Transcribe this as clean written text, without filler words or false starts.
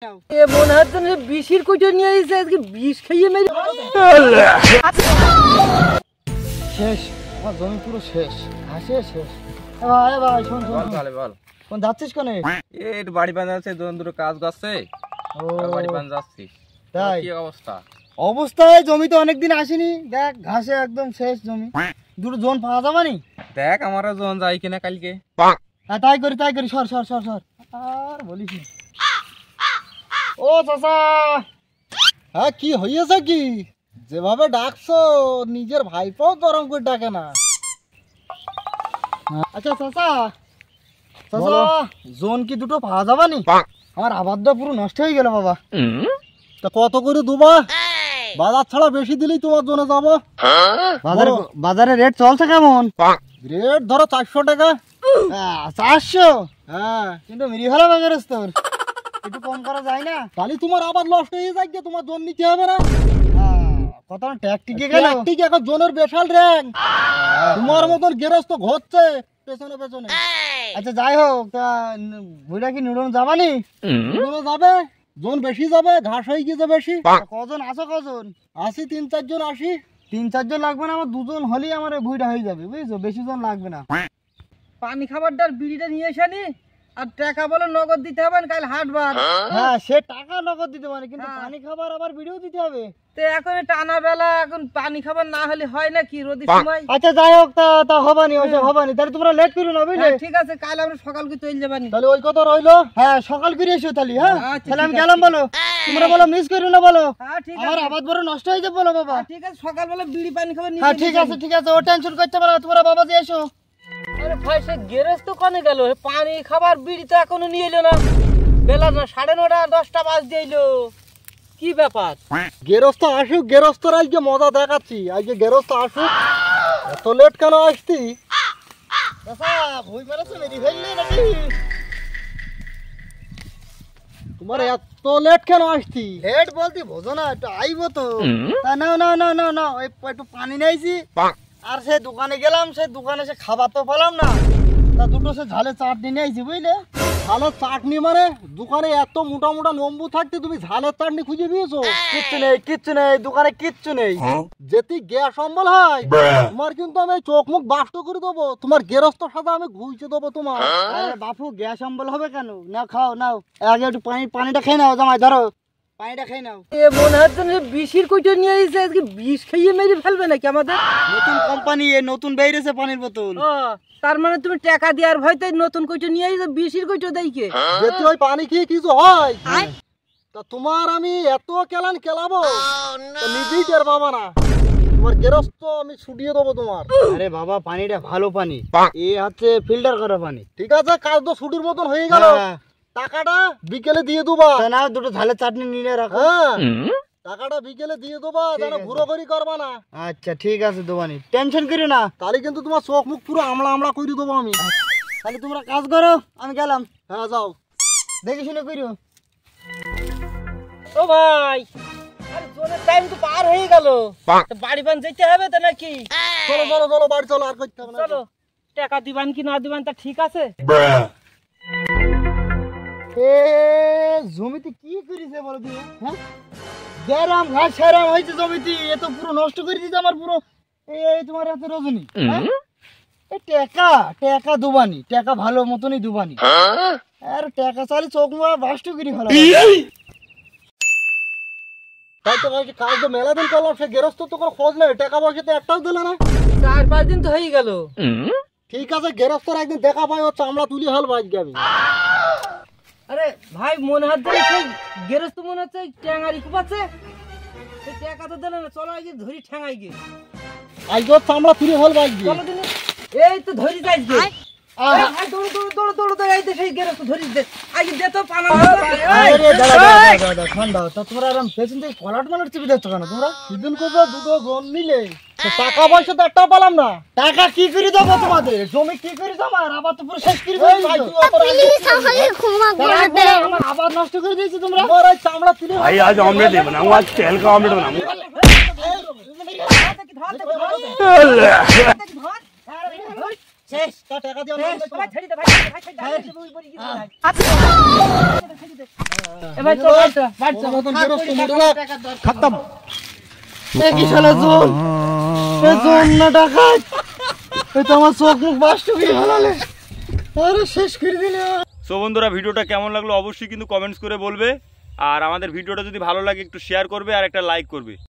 এ মনে হচ্ছে না বিষের কুটো নিয়ে এসে আজকে বিষ খাইয়ে মেরে শেষ। আমার জমি পুরো শেষ, ঘাসে শেষ। ভাই ভাই শোন শোন বল বল কোন যাচ্ছিস কোনে? এই বাড়ি বাঁধাচ্ছে, দুটো কাজ করছে, ও বাড়ি বাঁধ যাচ্ছি। তাই কি অবস্থা? অবস্থায় জমিতে অনেকদিন আসেনি, দেখ ঘাসে একদম শেষ জমি। দুটো জোন পাওয়া যাবে নি? দেখ আমারও জন যাই কিনা কালকে। হ্যাঁ তাই করি সর সর সর সর। আর বলিস না। ও চাচা, হ্যাঁ কি হইয়াছে কি? যেভাবে ডাকছো নিজের ভাইপো গরম করে ডাকে না। আচ্ছা চাচা, চাচা জোন কি দুটো পাওয়া যাবে নি? আমার আবাদটা পুরো নষ্ট হয়ে গেল বাবা। তা কত করে দুবা? বাজার ছাড়া বেশি দিলেই তোমার জন্য যাবো। বাজারে রেট চলছে কেমন? রেট ধরো 400 টাকা। 400? হ্যাঁ, কিন্তু মেরি ভালো বাজার তোর, একটু কম করা যায় না? তাহলে তোমার আবার লস হয়ে যায়, তোমার জোন নিতে হবে না। কত ট্যাকটিকে গেল, ঠিক এখন জোনের বিশাল র্যাঙ্ক। তোমার মতন গেরস্ত ঘটছে পেছনে পেছনে। আচ্ছা যাই হোক, তা বুড়া কি নুড়ন যাবানি? নুড়ন যাবে, জোন বেশি যাবে, ঘাস হয়ে গেছে বেশি। কজন আছো? কজন আসি? 3-4 জন আসি। 3-4 জন লাগবে না, আমার 2 জন হলেই আমার ভুঁড়িটা হয়ে যাবে, বুঝছো? বেশি জন লাগবে না। পানি খাবারটার বিড়িটা নিয়ে এসানি, আর টাকা বলে নগদ দিতে হবে কাল হাটবার। হ্যাঁ সে টাকা নগদ দিতে পারে, কিন্তু পানি খাবার আবার বিড়িও দিতে হবে। তো এখন টানা বেলা, এখন পানি খাবার না হলে হয় না কি রোদের সময়? আচ্ছা যাই হোক, তা হবানি, ওইসব হবানি। তাহলে তোমরা লেট করো না, বুঝলে? ঠিক আছে, কাল আমরা সকাল করে চলে যাবানি। তাহলে ওই কথা রইলো। হ্যাঁ সকাল করে এসো তাহলে। হ্যাঁ তাহলে আমি গেলাম, বলো তোমরা, বলো মিস করো না, বলো আমার আবাদ বড় নষ্ট হয়ে যাবে, বলো বাবা। ঠিক আছে, সকালবেলা বিড়ি পানি খাবার নিয়ে। হ্যাঁ ঠিক আছে ঠিক আছে, ও টেনশন করতে পারো, তোমরা বাবা যে এসো। আরে ভাই, সে গেরেজ তো কনে গেল? পানি খাবার বিড়ি তো এখনো নিয়ে এলো না। বেলা না 9:30 10টা বাজ দিলো, কি ব্যাপার? গেরস্ত আসুক, গেরস্তর আজকে মজা দেখাচ্ছি। আজকে গেরস্ত আসুক। এত লেট কেন আসতি? তোমার এত লেট কেন আসতি? লেট বলতি বোঝো না, একটু আইবো তো। নাও নাও নাও নাও নাও, একটু পানি নাইছি। আর সে দোকানে গেলাম, সে দোকানে সে খাবার তো পেলাম না, তা দুটো সে ঝালে চাটনি নিয়েছি, বুঝলে? ঝালের চাটনি মানে দোকানে এত মোটা মোটা নম্বু থাকতে তুমি ঝালের চাটনি খুঁজে দিয়েছো? কিচ্ছু নেই, কিচ্ছু নেই দোকানে, কিচ্ছু নেই। যেতে গ্যাস অম্বল হয় তোমার, কিন্তু আমি চোখ মুখ বাস্ত করে দেবো। তোমার গেরস্ত সাথে আমি ঘুষে দেবো তোমার। আরে বাপু, গ্যাস অম্বল হবে কেন? না খাও, নাও আগে একটু পানিটা খেয়ে নাও। জামাই ধরো, পানিটা খেয়ে নাও। এ মনে হচ্ছে না বিষের কুটো নিয়ে এসে আজকে বিষ খাইয়ে মেরে ফেলবে নাকি আমাদের? নতুন কোম্পানি, নতুন বেরিয়েছে পানির বোতল। তার মানে তুমি টাকা দেওয়ার ভয়তে নতুন কুটো নিয়ে এসে বিষের কুটো দেই কে? যেতে ওই পানি খেয়ে কিছু হয় তা তোমার আমি এত কেলান কেলাবো নিজেই টের পাবা না। তোমার গেরস্ত আমি ছুটিয়ে দেবো তোমার। আরে বাবা, পানিটা ভালো পানি, এ হচ্ছে ফিল্টার করা পানি। ঠিক আছে, কাজ তো ছুটির মতন হয়ে গেল। টাকাটা বিকেলে দিয়ে দেবা না? দুটো ঝালের চাটনি নিয়ে রাখো। টাকাটা বিকেলে দিয়ে দেবা, যেন ঘুরোঘুরি করবা না। আচ্ছা ঠিক আছে, দেবানি, টেনশন করি না। তাহলে কিন্তু তোমার চোখ মুখ পুরো আমলা আমলা করে দেবো আমি। তাহলে তোমরা কাজ করো, আমি গেলাম। হ্যাঁ যাও, দেখে শুনে করিও। ও ভাই, আরে জোনের টাইম তো পার হয়ে গেল, বাড়ি বান যেতে হবে তো নাকি? চলো চলো চলো, বাড়ি চলো, আর করতে হবে না। চলো, টাকা দিবান কি না দিবান তা ঠিক আছে। জমিতে কি করেছে বলো তুমি? হ্যাঁ, গ্যারাম ঘাস সেরাম হয়েছে জমিতে, এ তো পুরো নষ্ট করে দিয়েছে আমার পুরো। এই তোমার হাতে রজনী, টাকা টাকা দুবানি, টাকা ভালো মতনই দুবানি। আর টাকা চালি চোখ মুখ বাষ্ট করি ভালো। তাই তো কাজ তো মেলা দিন করলাম, সে গেরস্ত তো কোনো খোঁজ নেই, টাকা পয়সা তো একটাও দিল না। 4-5 দিন তো হয়ে গেল। ঠিক আছে, গেরস্তর একদিন দেখা পাই, ও চামড়া তুলি হল বাজকে আমি। আরে ভাই, মনে হচ্ছে সেই গেরস্ত মনে হচ্ছে ট্যাঙারি কুপাচ্ছে, সেই টাকা তো দিলে না। চলো আগে ধরি ঠ্যাঙাই গিয়ে, আজকে ওর চামড়া তুলি হল বাজকে। চলো দিন, এই তো ধরি যাই গিয়ে। দৌড়ো দৌড়ো দৌড়ো দৌড়ো দৌড়ো, এই তো সেই গেরস্ত ধরি দে আগে দে তো পানা। ঠান্ডা তা তোমরা আরাম পেছন থেকে কলাট মালাট চিপে দিচ্ছ কেন? তোমরা সেদিন করবো দুটো জন মিলে, টাকা পয়সা তো একটা পেলাম না। টাকা কি করে দেবো তোমাদের? জমি কি করে আমার আবার তো পুরো শেষ করে দিয়েছো। আমার আবার নষ্ট করে দিয়েছো তোমরা। চামড়া তুলে भाई आज ऑमलेट नहीं बनाऊंगा, आज तेल का ऑमलेट बनाऊंगा। শেষ, টাকা দিয়ে এ ভাই চল বাড়ি চল মতন গেরস্ত মোটরা খতম। এ কি শালা জোন, এ জোন না ডাকাত, এ তো আমার চোখ মুখ বাস্ট কি হালালে, আরে শেষ করে দিলে। সো বন্ধুরা, ভিডিওটা কেমন লাগলো অবশ্যই কিন্তু কমেন্টস করে বলবে, আর আমাদের ভিডিওটা যদি ভালো লাগে একটু শেয়ার করবে আর একটা লাইক করবে।